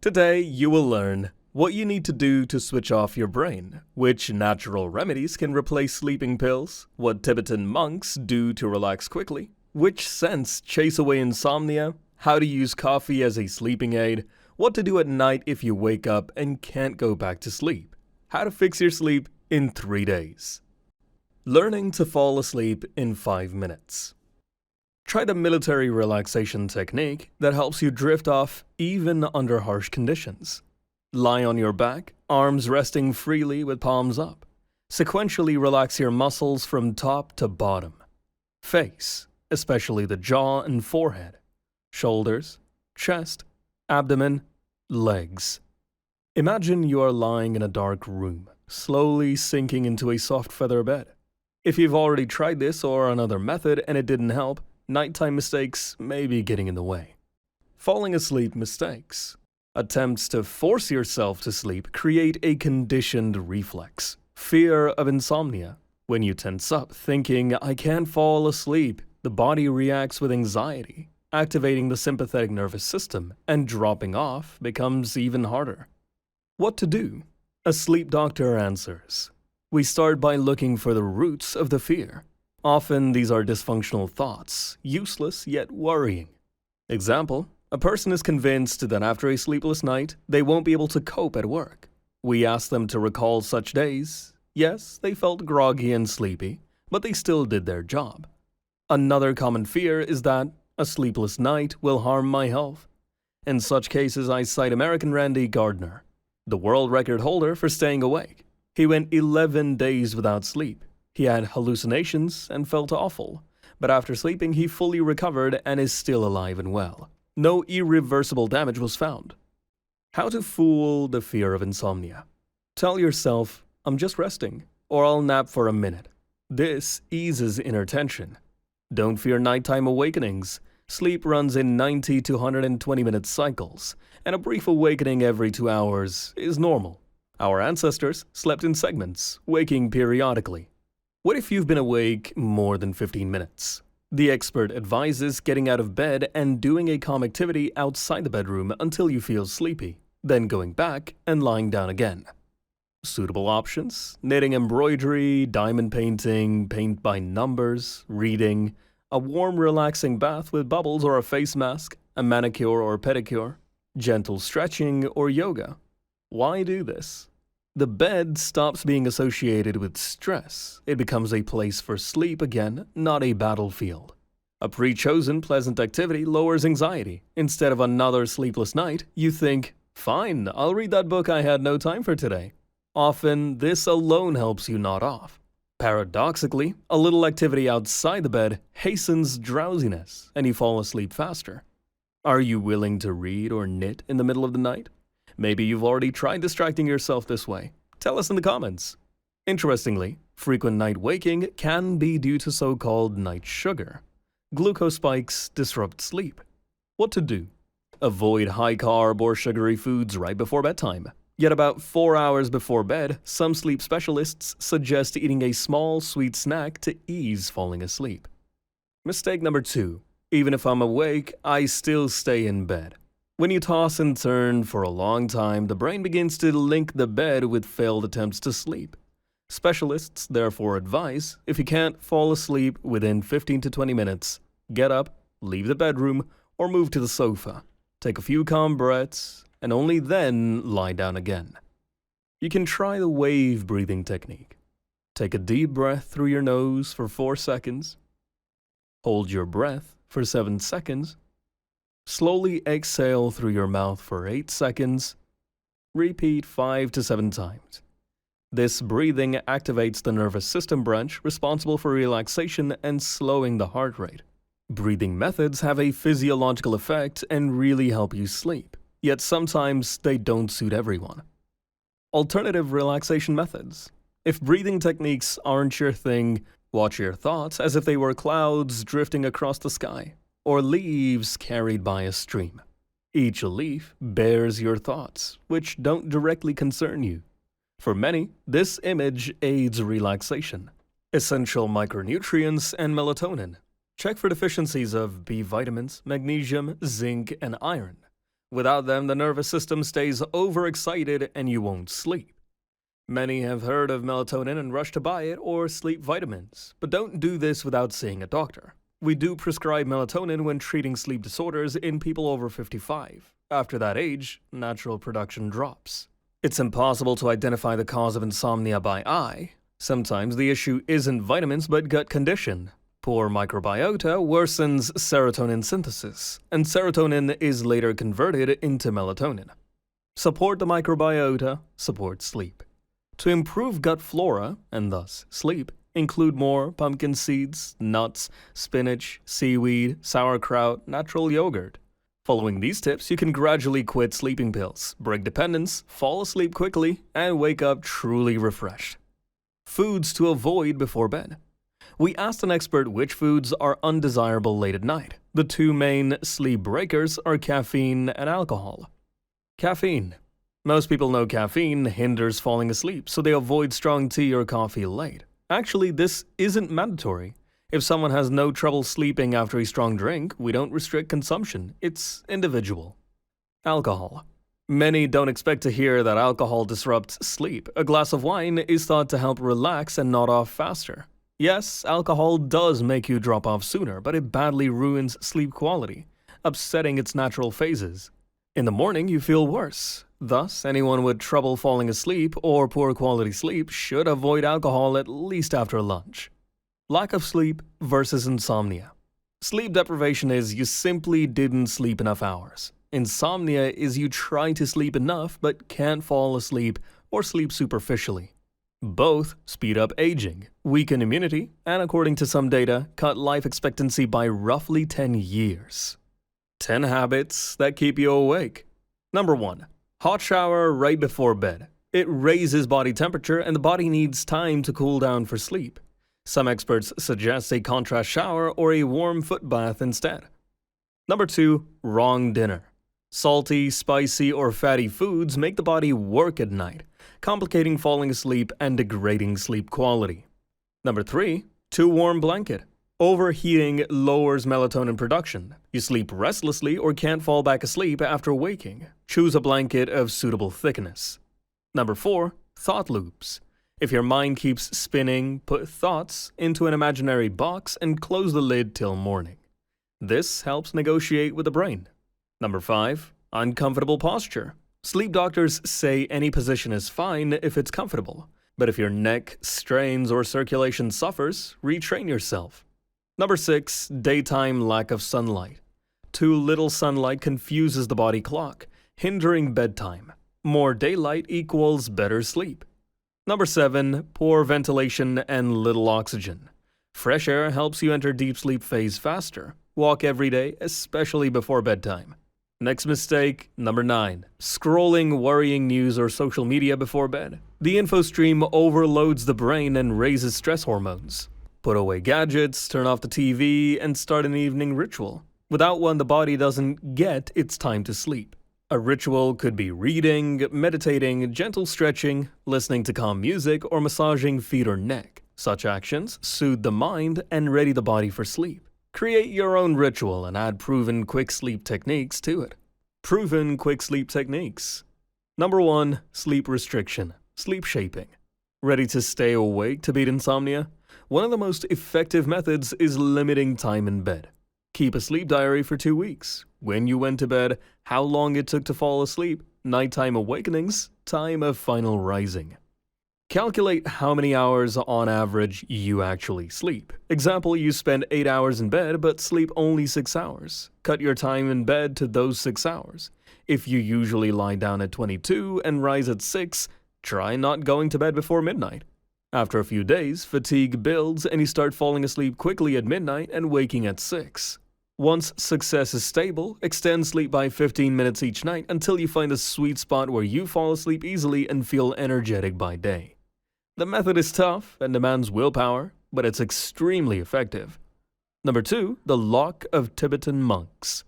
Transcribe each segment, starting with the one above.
Today, you will learn what you need to do to switch off your brain, which natural remedies can replace sleeping pills, what Tibetan monks do to relax quickly, which scents chase away insomnia, how to use coffee as a sleeping aid, what to do at night if you wake up and can't go back to sleep, how to fix your sleep in 3 days. Learning to fall asleep in 5 minutes. Try the military relaxation technique that helps you drift off even under harsh conditions. Lie on your back, arms resting freely with palms up. Sequentially relax your muscles from top to bottom. Face, especially the jaw and forehead. Shoulders, chest, abdomen, legs. Imagine you are lying in a dark room, slowly sinking into a soft feather bed. If you've already tried this or another method and it didn't help, nighttime mistakes may be getting in the way. Falling asleep mistakes. Attempts to force yourself to sleep create a conditioned reflex. Fear of insomnia. When you tense up thinking, "I can't fall asleep," the body reacts with anxiety, activating the sympathetic nervous system, and dropping off becomes even harder. What to do? A sleep doctor answers. We start by looking for the roots of the fear. Often these are dysfunctional thoughts, useless yet worrying. Example, a person is convinced that after a sleepless night, they won't be able to cope at work. We ask them to recall such days. Yes, they felt groggy and sleepy, but they still did their job. Another common fear is that a sleepless night will harm my health. In such cases, I cite American Randy Gardner, the world record holder for staying awake. He went 11 days without sleep. He had hallucinations and felt awful, but after sleeping he fully recovered and is still alive and well. No irreversible damage was found. How to fool the fear of insomnia. Tell yourself, "I'm just resting," or "I'll nap for a minute." This eases inner tension. Don't fear nighttime awakenings. Sleep runs in 90 to 120-minute cycles, and a brief awakening every 2 hours is normal. Our ancestors slept in segments, waking periodically. What if you've been awake more than 15 minutes? The expert advises getting out of bed and doing a calm activity outside the bedroom until you feel sleepy, then going back and lying down again. Suitable options: knitting, embroidery, diamond painting, paint by numbers, reading, a warm relaxing bath with bubbles or a face mask, a manicure or pedicure, gentle stretching or yoga. Why do this? The bed stops being associated with stress. It becomes a place for sleep again, not a battlefield. A pre-chosen pleasant activity lowers anxiety. Instead of another sleepless night, you think, "Fine, I'll read that book I had no time for today." Often, this alone helps you nod off. Paradoxically, a little activity outside the bed hastens drowsiness, and you fall asleep faster. Are you willing to read or knit in the middle of the night? Maybe you've already tried distracting yourself this way. Tell us in the comments. Interestingly, frequent night waking can be due to so-called night sugar. Glucose spikes disrupt sleep. What to do? Avoid high-carb or sugary foods right before bedtime. Yet about 4 hours before bed, some sleep specialists suggest eating a small sweet snack to ease falling asleep. Mistake number 2. Even if I'm awake, I still stay in bed. When you toss and turn for a long time, the brain begins to link the bed with failed attempts to sleep. Specialists therefore advise, if you can't fall asleep within 15 to 20 minutes, get up, leave the bedroom, or move to the sofa. Take a few calm breaths, and only then lie down again. You can try the wave breathing technique. Take a deep breath through your nose for 4 seconds. Hold your breath for 7 seconds. Slowly exhale through your mouth for 8 seconds. Repeat 5 to 7 times. This breathing activates the nervous system branch responsible for relaxation and slowing the heart rate. Breathing methods have a physiological effect and really help you sleep, yet sometimes they don't suit everyone. Alternative relaxation methods. If breathing techniques aren't your thing, watch your thoughts as if they were clouds drifting across the sky, or leaves carried by a stream. Each leaf bears your thoughts, which don't directly concern you. For many, this image aids relaxation. Essential micronutrients and melatonin. Check for deficiencies of B vitamins, magnesium, zinc, and iron. Without them, the nervous system stays overexcited and you won't sleep. Many have heard of melatonin and rush to buy it or sleep vitamins, but don't do this without seeing a doctor. We do prescribe melatonin when treating sleep disorders in people over 55. After that age, natural production drops. It's impossible to identify the cause of insomnia by eye. Sometimes the issue isn't vitamins but gut condition. Poor microbiota worsens serotonin synthesis, and serotonin is later converted into melatonin. Support the microbiota, support sleep. To improve gut flora, and thus sleep, include more pumpkin seeds, nuts, spinach, seaweed, sauerkraut, natural yogurt. Following these tips, you can gradually quit sleeping pills, break dependence, fall asleep quickly, and wake up truly refreshed. Foods to avoid before bed. We asked an expert which foods are undesirable late at night. The two main sleep breakers are caffeine and alcohol. Caffeine. Most people know caffeine hinders falling asleep, so they avoid strong tea or coffee late. Actually, this isn't mandatory. If someone has no trouble sleeping after a strong drink, we don't restrict consumption. It's individual. Alcohol. Many don't expect to hear that alcohol disrupts sleep. A glass of wine is thought to help relax and nod off faster. Yes, alcohol does make you drop off sooner, but it badly ruins sleep quality, upsetting its natural phases. In the morning, you feel worse. Thus, anyone with trouble falling asleep or poor quality sleep should avoid alcohol at least after lunch. Lack of sleep versus insomnia. Sleep deprivation is you simply didn't sleep enough hours. Insomnia is you try to sleep enough but can't fall asleep or sleep superficially. Both speed up aging, weaken immunity, and according to some data, cut life expectancy by roughly 10 years. 10 habits that keep you awake. Number 1. Hot shower right before bed. It raises body temperature and the body needs time to cool down for sleep. Some experts suggest a contrast shower or a warm foot bath instead. Number 2. Wrong dinner. Salty, spicy, or fatty foods make the body work at night, complicating falling asleep and degrading sleep quality. Number 3. Too warm blanket. Overheating lowers melatonin production. You sleep restlessly or can't fall back asleep after waking. Choose a blanket of suitable thickness. Number 4. Thought loops. If your mind keeps spinning, put thoughts into an imaginary box and close the lid till morning. This helps negotiate with the brain. Number 5. Uncomfortable posture. Sleep doctors say any position is fine if it's comfortable, but if your neck strains or circulation suffers, retrain yourself. Number 6. Daytime lack of sunlight. Too little sunlight confuses the body clock, hindering bedtime. More daylight equals better sleep. Number 7. Poor ventilation and little oxygen. Fresh air helps you enter deep sleep phase faster. Walk every day, especially before bedtime. Next mistake, number 9. Scrolling worrying news or social media before bed. The info stream overloads the brain and raises stress hormones. Put away gadgets, turn off the TV, and start an evening ritual. Without one, the body doesn't get its time to sleep. A ritual could be reading, meditating, gentle stretching, listening to calm music, or massaging feet or neck. Such actions soothe the mind and ready the body for sleep. Create your own ritual and add proven quick sleep techniques to it. Proven quick sleep techniques. Number 1. Sleep restriction. Sleep shaping. Ready to stay awake to beat insomnia? One of the most effective methods is limiting time in bed. Keep a sleep diary for 2 weeks. When you went to bed, how long it took to fall asleep, nighttime awakenings, time of final rising. Calculate how many hours on average you actually sleep. Example, you spend 8 hours in bed but sleep only 6 hours. Cut your time in bed to those 6 hours. If you usually lie down at 22 and rise at 6, try not going to bed before midnight. After a few days, fatigue builds and you start falling asleep quickly at midnight and waking at 6. Once success is stable, extend sleep by 15 minutes each night until you find a sweet spot where you fall asleep easily and feel energetic by day. The method is tough and demands willpower, but it's extremely effective. Number 2. The lock of Tibetan monks.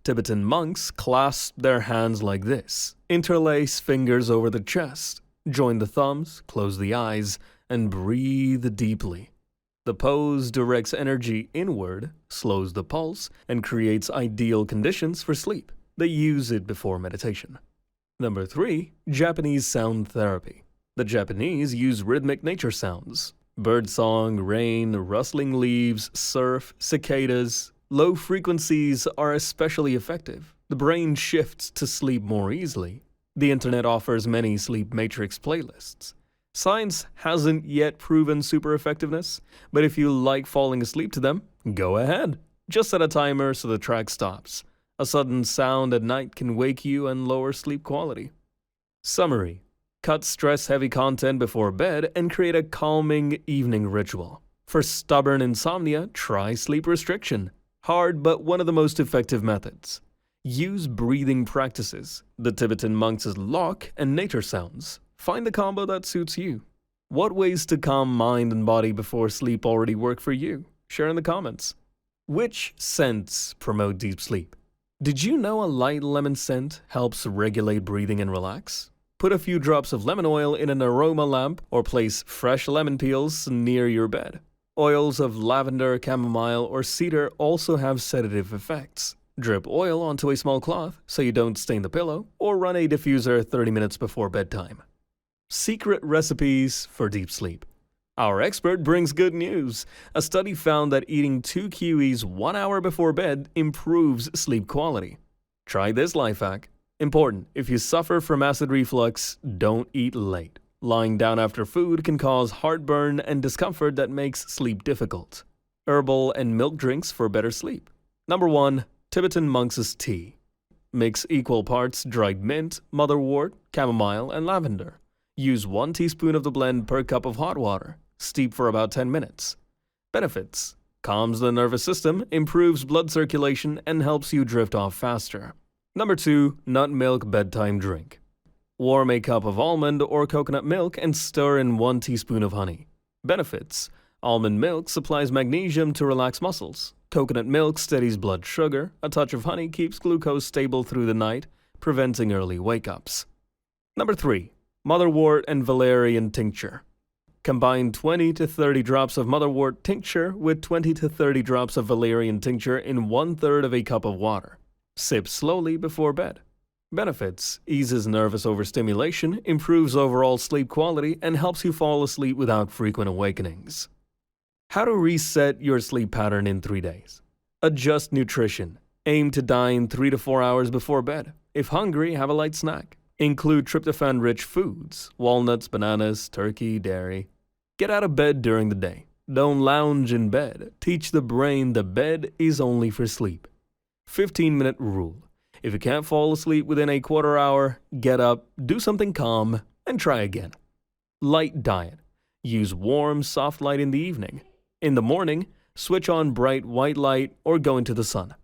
Tibetan monks clasp their hands like this, interlace fingers over the chest, join the thumbs, close the eyes, and breathe deeply. The pose directs energy inward, slows the pulse, and creates ideal conditions for sleep. They use it before meditation. Number 3. Japanese sound therapy. The Japanese use rhythmic nature sounds. Birdsong, rain, rustling leaves, surf, cicadas. Low frequencies are especially effective. The brain shifts to sleep more easily. The internet offers many sleep matrix playlists. Science hasn't yet proven super effectiveness, but if you like falling asleep to them, go ahead. Just set a timer so the track stops. A sudden sound at night can wake you and lower sleep quality. Summary: cut stress-heavy content before bed and create a calming evening ritual. For stubborn insomnia, try sleep restriction. Hard but one of the most effective methods. Use breathing practices, the Tibetan monks' lock, and nature sounds. Find the combo that suits you. What ways to calm mind and body before sleep already work for you? Share in the comments. Which scents promote deep sleep? Did you know a light lemon scent helps regulate breathing and relax? Put a few drops of lemon oil in an aroma lamp or place fresh lemon peels near your bed. Oils of lavender, chamomile, or cedar also have sedative effects. Drip oil onto a small cloth so you don't stain the pillow, or run a diffuser 30 minutes before bedtime. Secret recipes for deep sleep. Our expert brings good news. A study found that eating 2 kiwis 1 hour before bed improves sleep quality. Try this life hack. Important: if you suffer from acid reflux, don't eat late. Lying down after food can cause heartburn and discomfort that makes sleep difficult. Herbal and milk drinks for better sleep. Number 1. Tibetan monks' tea. Mix equal parts dried mint, motherwort, chamomile, and lavender. Use 1 teaspoon of the blend per cup of hot water. Steep for about 10 minutes. Benefits: calms the nervous system, improves blood circulation, and helps you drift off faster. Number 2. Nut milk bedtime drink. Warm a cup of almond or coconut milk and stir in 1 teaspoon of honey. Benefits: almond milk supplies magnesium to relax muscles. Coconut milk steadies blood sugar. A touch of honey keeps glucose stable through the night, preventing early wake-ups. Number 3. Motherwort and valerian tincture. Combine 20 to 30 drops of motherwort tincture with 20 to 30 drops of valerian tincture in 1/3 of a cup of water. Sip slowly before bed. Benefits: eases nervous overstimulation, improves overall sleep quality, and helps you fall asleep without frequent awakenings. How to reset your sleep pattern in 3 days. Adjust nutrition. Aim to dine 3 to 4 hours before bed. If hungry, have a light snack. Include tryptophan-rich foods: walnuts, bananas, turkey, dairy. Get out of bed during the day. Don't lounge in bed. Teach the brain the bed is only for sleep. 15-minute rule. If you can't fall asleep within a quarter hour, get up, do something calm, and try again. Light diet. Use warm, soft light in the evening. In the morning, switch on bright white light or go into the sun.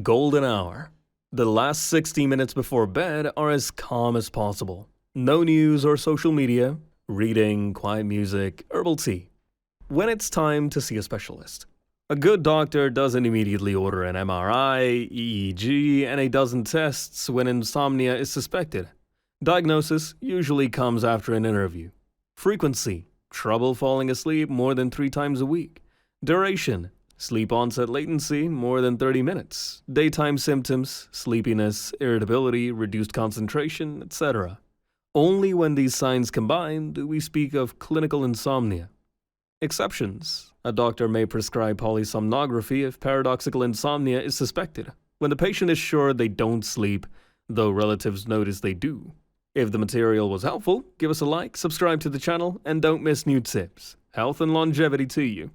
Golden hour. The last 60 minutes before bed are as calm as possible. No news or social media, reading, quiet music, herbal tea. When it's time to see a specialist. A good doctor doesn't immediately order an MRI, EEG, and a dozen tests when insomnia is suspected. Diagnosis usually comes after an interview. Frequency: trouble falling asleep more than 3 times a week. Duration: sleep onset latency more than 30 minutes. Daytime symptoms: sleepiness, irritability, reduced concentration, etc. Only when these signs combine do we speak of clinical insomnia. Exceptions: a doctor may prescribe polysomnography if paradoxical insomnia is suspected, when the patient is sure they don't sleep, though relatives notice they do. If the material was helpful, give us a like, subscribe to the channel, and don't miss new tips. Health and longevity to you.